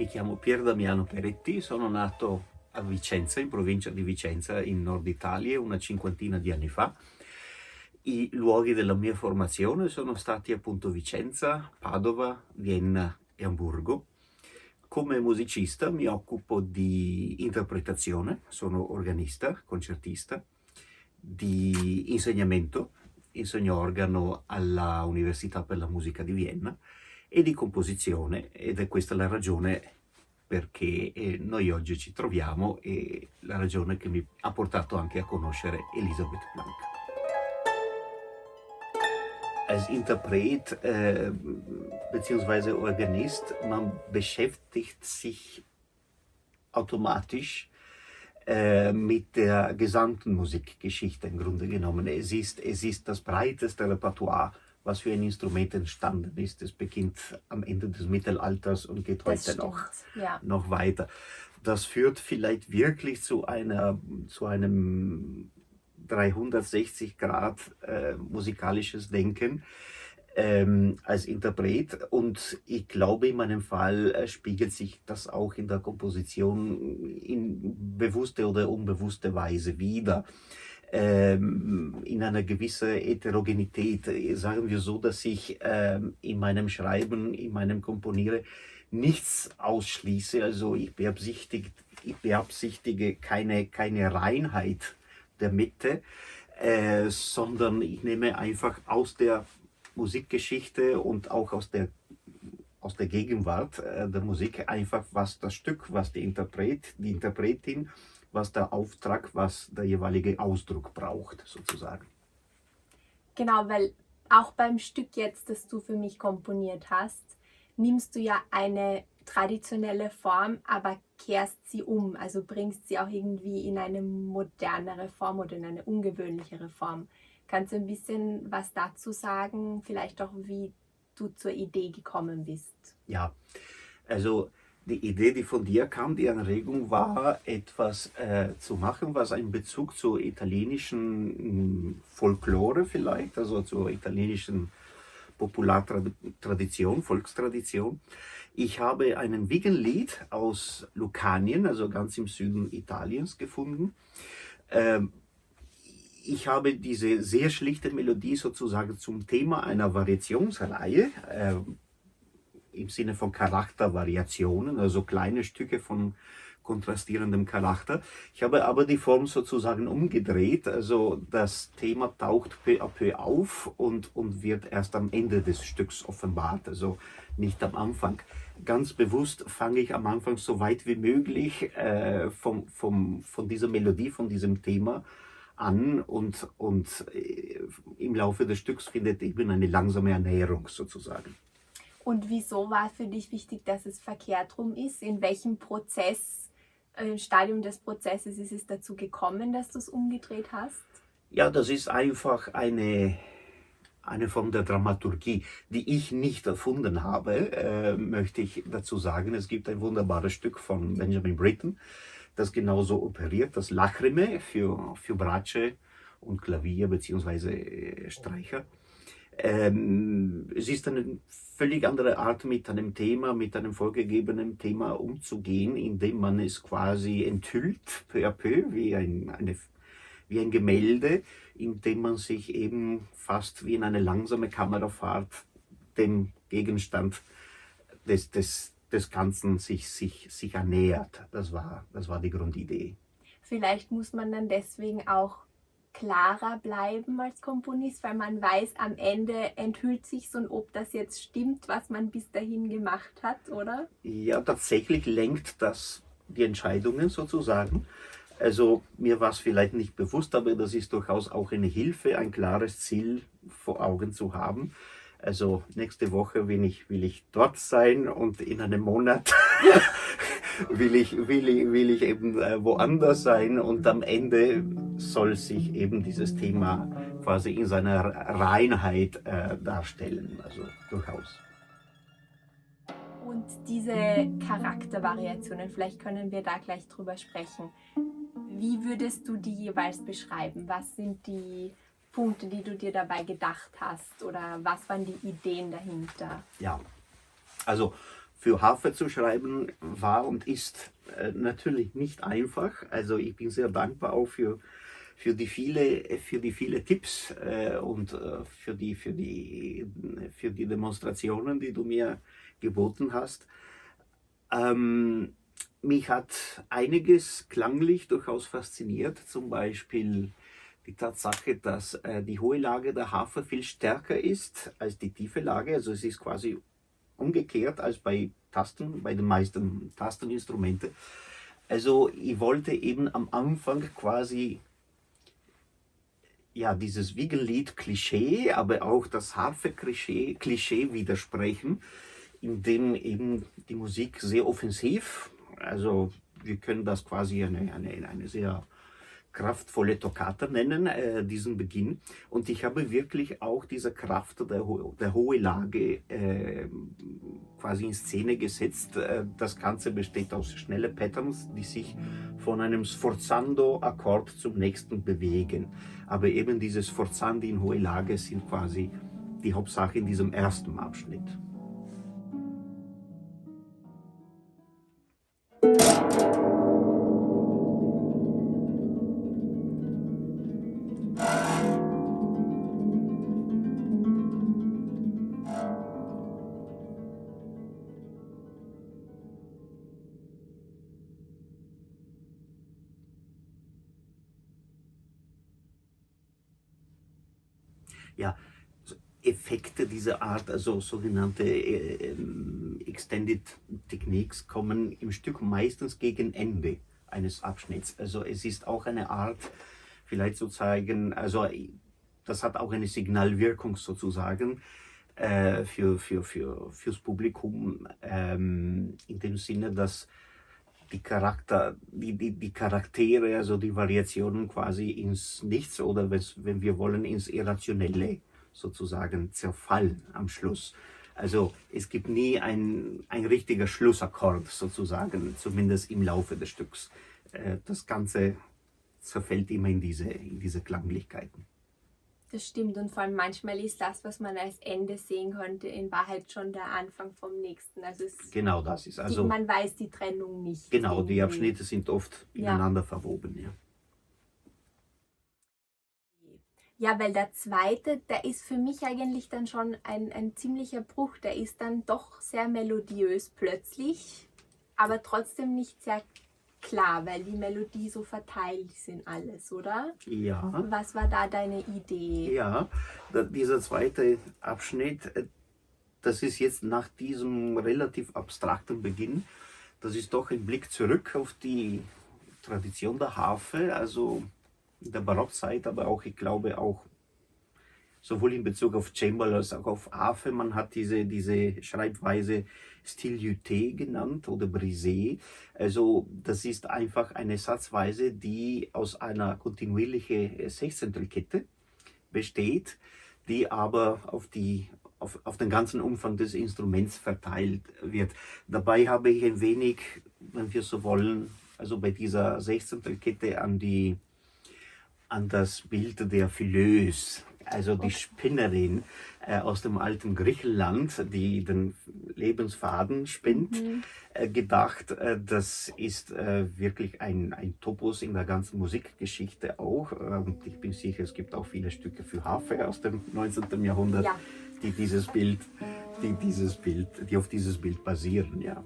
Mi chiamo Pier Damiano Peretti, sono nato a Vicenza, in provincia di Vicenza, in Nord Italia, una cinquantina di anni fa. I luoghi della mia formazione sono stati appunto Vicenza, Padova, Vienna e Amburgo. Come musicista mi occupo di interpretazione, sono organista, concertista, di insegnamento, insegno organo alla Università per la Musica di Vienna e di composizione, ed è questa la ragione perché noi oggi ci troviamo e la ragione che mi ha portato anche a conoscere Elisabeth Blank. Als Interpret bzw. Organist, man beschäftigt sich automatisch mit der gesamten Musikgeschichte im Grunde genommen. Es ist das breiteste Repertoire, was für ein Instrument entstanden ist. Es beginnt am Ende des Mittelalters und geht heute noch weiter. Das führt vielleicht wirklich zu einem 360 Grad musikalisches Denken als Interpret, und ich glaube, in meinem Fall spiegelt sich das auch in der Komposition in bewusste oder unbewusste Weise wider. In einer gewissen Heterogenität, sagen wir so, dass ich in meinem Schreiben, in meinem Komponieren nichts ausschließe. Also ich beabsichtige keine Reinheit der Mitte, sondern ich nehme einfach aus der Musikgeschichte und auch aus der Gegenwart der Musik einfach, was das Stück, was die Interpretin, was der Auftrag, was der jeweilige Ausdruck braucht, sozusagen. Genau, weil auch beim Stück jetzt, das du für mich komponiert hast, nimmst du ja eine traditionelle Form, aber kehrst sie um, also bringst sie auch irgendwie in eine modernere Form oder in eine ungewöhnlichere Form. Kannst du ein bisschen was dazu sagen, vielleicht auch wie du zur Idee gekommen bist? Ja, also die Idee, die von dir kam, die Anregung war, etwas zu machen, was einen Bezug zur italienischen Folklore vielleicht, also zur italienischen Populartradition, Volkstradition. Ich habe einen Wiegenlied aus Lucanien, also ganz im Süden Italiens, gefunden. Ich habe diese sehr schlichte Melodie sozusagen zum Thema einer Variationsreihe, im Sinne von Charaktervariationen, also kleine Stücke von kontrastierendem Charakter. Ich habe aber die Form sozusagen umgedreht, also das Thema taucht peu à peu auf und wird erst am Ende des Stücks offenbart, also nicht am Anfang. Ganz bewusst fange ich am Anfang so weit wie möglich von dieser Melodie, von diesem Thema an, und im Laufe des Stücks findet eben eine langsame Annäherung sozusagen. Und wieso war für dich wichtig, dass es verkehrt rum ist? In welchem Stadium des Prozesses ist es dazu gekommen, dass du es umgedreht hast? Ja, das ist einfach eine Form der Dramaturgie, die ich nicht erfunden habe, möchte ich dazu sagen. Es gibt ein wunderbares Stück von Benjamin Britten, das genauso operiert, das Lacrime für Bratsche und Klavier bzw. Streicher. Es ist eine völlig andere Art, mit einem vorgegebenen Thema umzugehen, indem man es quasi enthüllt, peu à peu, wie ein Gemälde, indem man sich eben fast wie in eine langsame Kamerafahrt dem Gegenstand des Ganzen sich annähert. Das war die Grundidee. Vielleicht muss man dann deswegen auch klarer bleiben als Komponist, weil man weiß, am Ende enthüllt sich's, und ob das jetzt stimmt, was man bis dahin gemacht hat, oder? Ja, tatsächlich lenkt das die Entscheidungen sozusagen. Also mir war es vielleicht nicht bewusst, aber das ist durchaus auch eine Hilfe, ein klares Ziel vor Augen zu haben. Also nächste Woche will ich dort sein, und in einem Monat will ich eben woanders sein, und am Ende soll sich eben dieses Thema quasi in seiner Reinheit darstellen, also durchaus. Und diese Charaktervariationen, vielleicht können wir da gleich drüber sprechen. Wie würdest du die jeweils beschreiben? Was sind die Punkte, die du dir dabei gedacht hast, oder was waren die Ideen dahinter? Ja, also für Harfe zu schreiben war und ist natürlich nicht einfach. Also ich bin sehr dankbar auch für die viele Tipps und für die Demonstrationen, die du mir geboten hast. Mich hat einiges klanglich durchaus fasziniert, zum Beispiel die Tatsache, dass die hohe Lage der Harfe viel stärker ist als die tiefe Lage. Also es ist quasi umgekehrt als bei bei den meisten Tasteninstrumente. Also ich wollte eben am Anfang quasi ja dieses Wiegenlied-Klischee, aber auch das Harfe-Klischee widersprechen, indem eben die Musik sehr offensiv, also wir können das quasi eine sehr kraftvolle Toccata nennen, diesen Beginn. Und ich habe wirklich auch diese Kraft der hohe Lage quasi in Szene gesetzt. Das Ganze besteht aus schnellen Patterns, die sich von einem Sforzando-Akkord zum nächsten bewegen. Aber eben diese Sforzandi in hohe Lage sind quasi die Hauptsache in diesem ersten Abschnitt. Ja, so Effekte dieser Art, also sogenannte Extended Techniques, kommen im Stück meistens gegen Ende eines Abschnitts. Also es ist auch eine Art, vielleicht zu zeigen, also das hat auch eine Signalwirkung sozusagen fürs Publikum, in dem Sinne, dass die Charaktere, also die Variationen quasi ins Nichts oder wenn wir wollen, ins Irrationelle sozusagen zerfallen am Schluss. Also es gibt nie ein richtiger Schlussakkord sozusagen, zumindest im Laufe des Stücks. Das Ganze zerfällt immer in diese Klanglichkeiten. Das stimmt, und vor allem manchmal ist das, was man als Ende sehen könnte, in Wahrheit schon der Anfang vom nächsten. Also Genau das ist. Also man weiß die Trennung nicht. genau, die irgendwie. Abschnitte sind oft ineinander verwoben. Ja. Ja, weil der zweite, der ist für mich eigentlich dann schon ein ziemlicher Bruch. Der ist dann doch sehr melodiös plötzlich, aber trotzdem nicht sehr klar, weil die Melodie so verteilt sind alles, oder? Ja. Was war da deine Idee? Ja, dieser zweite Abschnitt, das ist jetzt nach diesem relativ abstrakten Beginn, das ist doch ein Blick zurück auf die Tradition der Harfe, also in der Barockzeit, aber auch, ich glaube, auch sowohl in Bezug auf Cembalo als auch auf Harfe. Man hat diese Schreibweise Style Juté genannt oder Brisé. Also das ist einfach eine Satzweise, die aus einer kontinuierlichen Sechzehntelkette besteht, die aber auf den ganzen Umfang des Instruments verteilt wird. Dabei habe ich ein wenig, wenn wir so wollen, also bei dieser Sechzehntelkette an das Bild der Phileus, also die Spinnerin aus dem alten Griechenland, die den Lebensfaden spinnt, gedacht. Das ist wirklich ein Topos in der ganzen Musikgeschichte auch. Und ich bin sicher, es gibt auch viele Stücke für Harfe aus dem 19. Jahrhundert, Ja. die auf dieses Bild basieren. Ja.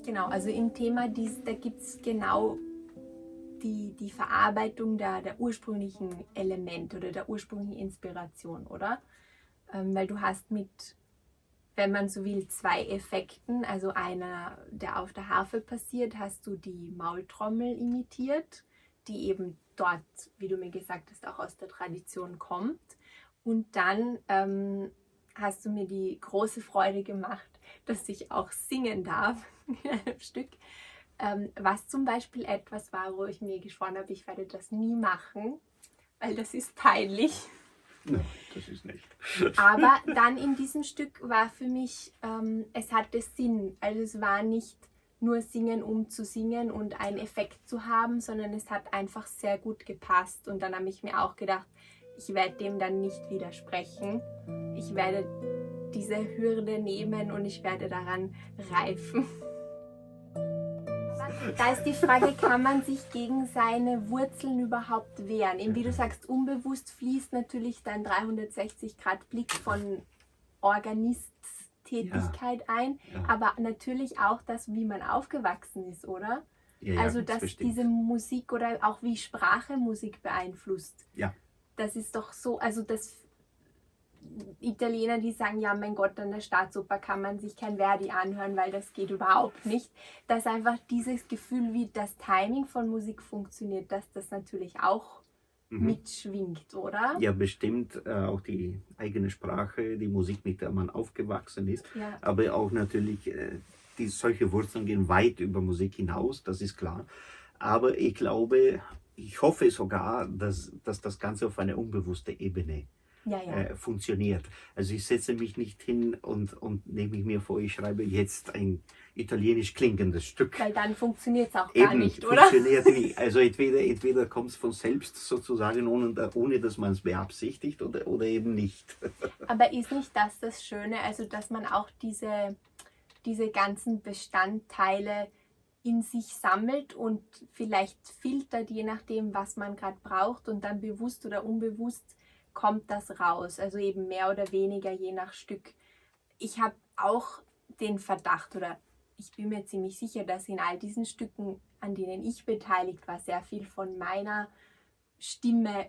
Genau, also im Thema, da gibt es genau die Verarbeitung der ursprünglichen Elemente oder der ursprünglichen Inspiration, oder? Weil du hast mit, wenn man so will, zwei Effekten, also einer, der auf der Harfe passiert, hast du die Maultrommel imitiert, die eben dort, wie du mir gesagt hast, auch aus der Tradition kommt. Und dann hast du mir die große Freude gemacht, dass ich auch singen darf in einem Stück. Was zum Beispiel etwas war, wo ich mir geschworen habe, ich werde das nie machen, weil das ist peinlich. Nein, das ist nicht. Aber dann in diesem Stück war für mich, es hatte Sinn. Also es war nicht nur singen, um zu singen und einen Effekt zu haben, sondern es hat einfach sehr gut gepasst. Und dann habe ich mir auch gedacht, ich werde dem dann nicht widersprechen. Ich werde diese Hürde nehmen und ich werde daran reifen. Da ist die Frage, kann man sich gegen seine Wurzeln überhaupt wehren? Eben wie du sagst, unbewusst fließt natürlich dein 360-Grad-Blick von Organist-Tätigkeit ein, Ja. aber natürlich auch das, wie man aufgewachsen ist, oder? Ja, Also, ganz dass bestimmt. diese Musik oder auch wie Sprache Musik beeinflusst. Ja. Das ist doch so, also das Italiener, die sagen, ja, mein Gott, an der Staatsoper kann man sich kein Verdi anhören, weil das geht überhaupt nicht. Dass einfach dieses Gefühl, wie das Timing von Musik funktioniert, dass das natürlich auch mitschwingt, oder? Ja, bestimmt auch die eigene Sprache, die Musik, mit der man aufgewachsen ist, Ja. aber auch natürlich, solche Wurzeln gehen weit über Musik hinaus, das ist klar. Aber ich glaube, ich hoffe sogar, dass das Ganze auf einer unbewussten Ebene Ja, ja. funktioniert. Also ich setze mich nicht hin und nehme mir vor, ich schreibe jetzt ein italienisch klingendes Stück. Weil dann funktioniert es auch gar Eben, nicht, oder? funktioniert nicht. Also entweder kommt es von selbst sozusagen, ohne dass man es beabsichtigt, oder eben nicht. Aber ist nicht das Schöne, also dass man auch diese ganzen Bestandteile in sich sammelt und vielleicht filtert, je nachdem, was man gerade braucht, und dann bewusst oder unbewusst kommt das raus. Also eben mehr oder weniger je nach Stück. Ich habe auch den Verdacht, oder ich bin mir ziemlich sicher, dass in all diesen Stücken, an denen ich beteiligt war, sehr viel von meiner Stimme,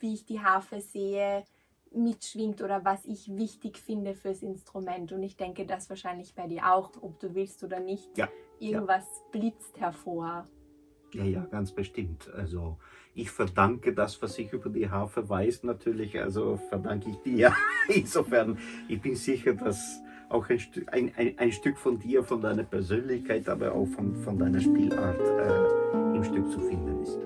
wie ich die Harfe sehe, mitschwingt oder was ich wichtig finde fürs Instrument. Und ich denke, das wahrscheinlich bei dir auch, ob du willst oder nicht. Ja. Irgendwas blitzt hervor. Ja, ganz bestimmt. Also ich verdanke das, was ich über die Harfe weiß, natürlich, also verdanke ich dir. Insofern, ich bin sicher, dass auch ein Stück von dir, von deiner Persönlichkeit, aber auch von deiner Spielart im Stück zu finden ist.